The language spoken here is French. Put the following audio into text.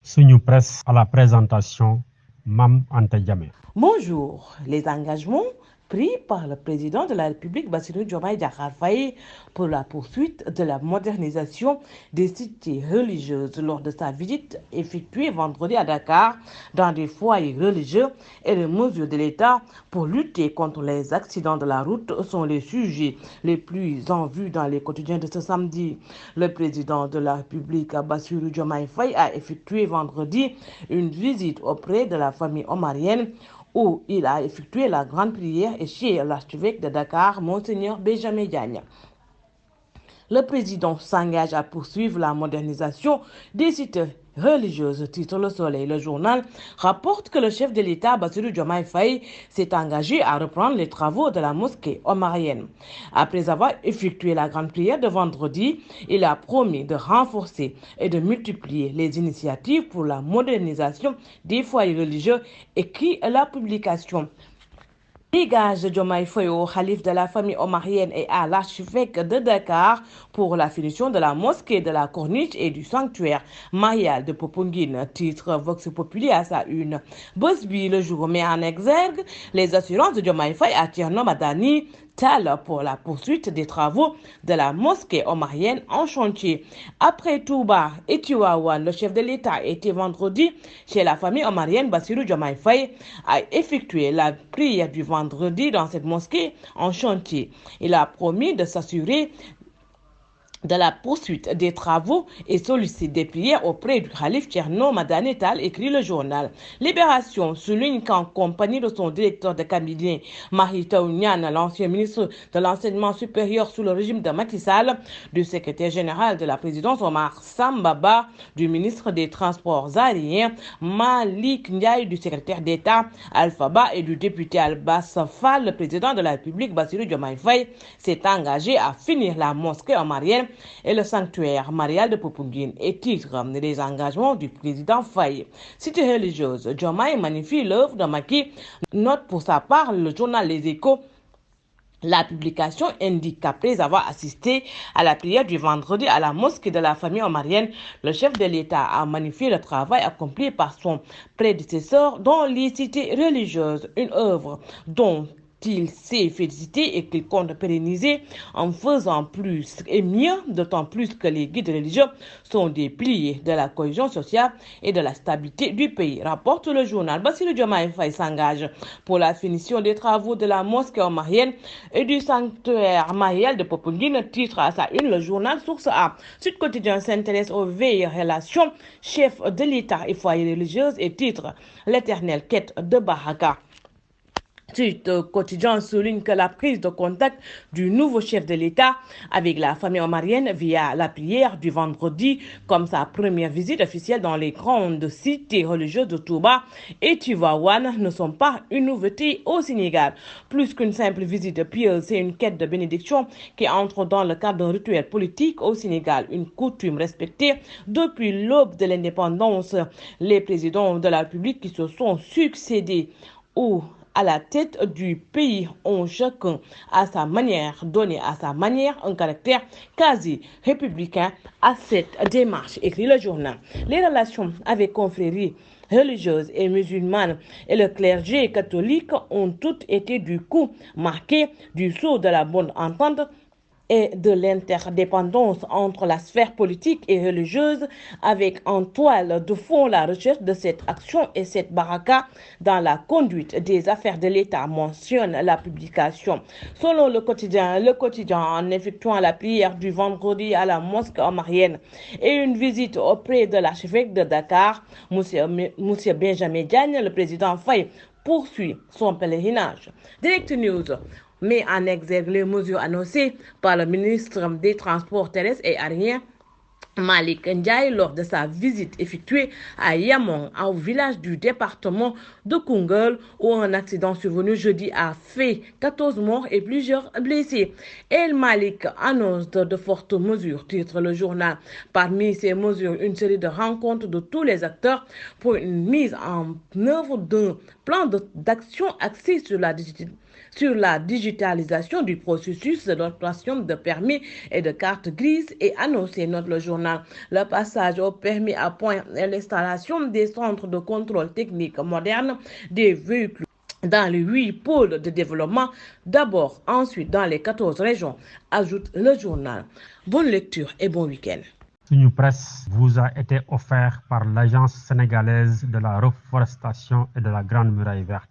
Suñu Presse à la présentation, Mam Anta Diamé. Bonjour. Les engagements pris par le président de la République, Bassirou Diomaye Diakhar Faye, pour la poursuite de la modernisation des cités religieuses lors de sa visite effectuée vendredi à Dakar dans des foyers religieux et les mesures de l'État pour lutter contre les accidents de la route sont les sujets les plus en vue dans les quotidiens de ce samedi. Le président de la République, Bassirou Diomaye Faye, a effectué vendredi une visite auprès de la famille omarienne où il a effectué la grande prière chez l'archevêque de Dakar, Monseigneur Benjamin Diagne. Le président s'engage à poursuivre la modernisation des sites religieuses. Titre Le Soleil. Le journal rapporte que le chef de l'État, Bassirou Diomaye Faye, s'est engagé à reprendre les travaux de la mosquée omarienne. Après avoir effectué la grande prière de vendredi, il a promis de renforcer et de multiplier les initiatives pour la modernisation des foyers religieux, écrit la publication. Ligage de Diomaye Faye au calife de la famille omarienne et à l'archevêque de Dakar pour la finition de la mosquée de la Corniche et du sanctuaire marial de Popenguine. Titre Vox Populi à sa une. Busby le jour met en exergue les assurances de Diomaye Faye à Thierno Madani Tal pour la poursuite des travaux de la mosquée omarienne en chantier. Après Touba et Tivaouane, le chef de l'État était vendredi chez la famille omarienne. Bassirou Diomaye Faye a effectué la prière du vendredi dans cette mosquée en chantier. Il a promis de s'assurer de la poursuite des travaux et sollicite des prières auprès du calife Thierno Madani Tal, écrit le journal. Libération souligne qu'en compagnie de son directeur de cabinet, Mary Teuw Niane, l'ancien ministre de l'enseignement supérieur sous le régime de Macky Sall, du secrétaire général de la présidence Omar Sambaba, du ministre des Transports aériens, Malik Ndiaye, du secrétaire d'État Alpha Ba et du député Albas Fall, le président de la République, Bassirou Diomaye Faye, s'est engagé à finir la mosquée omarienne et le sanctuaire marial de Popenguine et titre des engagements du président Faye. Cité religieuse, Diomaye magnifie l'œuvre de Macky. Note pour sa part le journal Les Échos. La publication indique qu'après avoir assisté à la prière du vendredi à la mosquée de la famille omarienne, le chef de l'État a magnifié le travail accompli par son prédécesseur dans les cités religieuses, une œuvre dont il s'est félicité et qu'il compte pérenniser en faisant plus et mieux, d'autant plus que les guides religieux sont des piliers de la cohésion sociale et de la stabilité du pays. Rapporte le journal. Bassirou Diomaye Faye s'engage pour la finition des travaux de la mosquée omarienne et du sanctuaire marial de Popenguine. Titre à sa une le journal Source A. Sud Quotidien s'intéresse aux vieilles relations chef de l'État et foyer religieuse et titre l'éternelle quête de Baraka. Sud Quotidien souligne que la prise de contact du nouveau chef de l'État avec la famille omarienne via la prière du vendredi comme sa première visite officielle dans les grandes cités religieuses de Touba et Tivaouane ne sont pas une nouveauté au Sénégal. Plus qu'une simple visite pieuse, c'est une quête de bénédiction qui entre dans le cadre d'un rituel politique au Sénégal, une coutume respectée depuis l'aube de l'indépendance. Les présidents de la République qui se sont succédés ou à la tête du pays ont chacun à sa manière donné à sa manière un caractère quasi républicain à cette démarche, écrit le journal. Les relations avec confréries religieuses et musulmanes et le clergé catholique ont toutes été du coup marquées du sceau de la bonne entente et de l'interdépendance entre la sphère politique et religieuse, avec en toile de fond la recherche de cette action et cette baraka dans la conduite des affaires de l'État, mentionne la publication. Selon le quotidien en effectuant la prière du vendredi à la mosquée omarienne et une visite auprès de l'archevêque de Dakar, Monsieur Benjamin Diagne, le président Faye poursuit son pèlerinage. Direct News met en exergue les mesures annoncées par le ministre des Transports terrestres et aériens Malik Ndiaye lors de sa visite effectuée à Yamon, au village du département de Koungheul, où un accident survenu jeudi a fait 14 morts et plusieurs blessés. El Malik annonce de fortes mesures, titre le journal. Parmi ces mesures, une série de rencontres de tous les acteurs pour une mise en œuvre d'un plan d'action axé sur la sur la digitalisation du processus de l'obtention de permis et de cartes grises et annoncé, note le journal. Le passage au permis à point et l'installation des centres de contrôle technique modernes des véhicules dans les 8 pôles de développement, d'abord, ensuite dans les 14 régions, ajoute le journal. Bonne lecture et bon week-end. Sunu Presse vous a été offert par l'Agence sénégalaise de la reforestation et de la Grande Muraille Verte.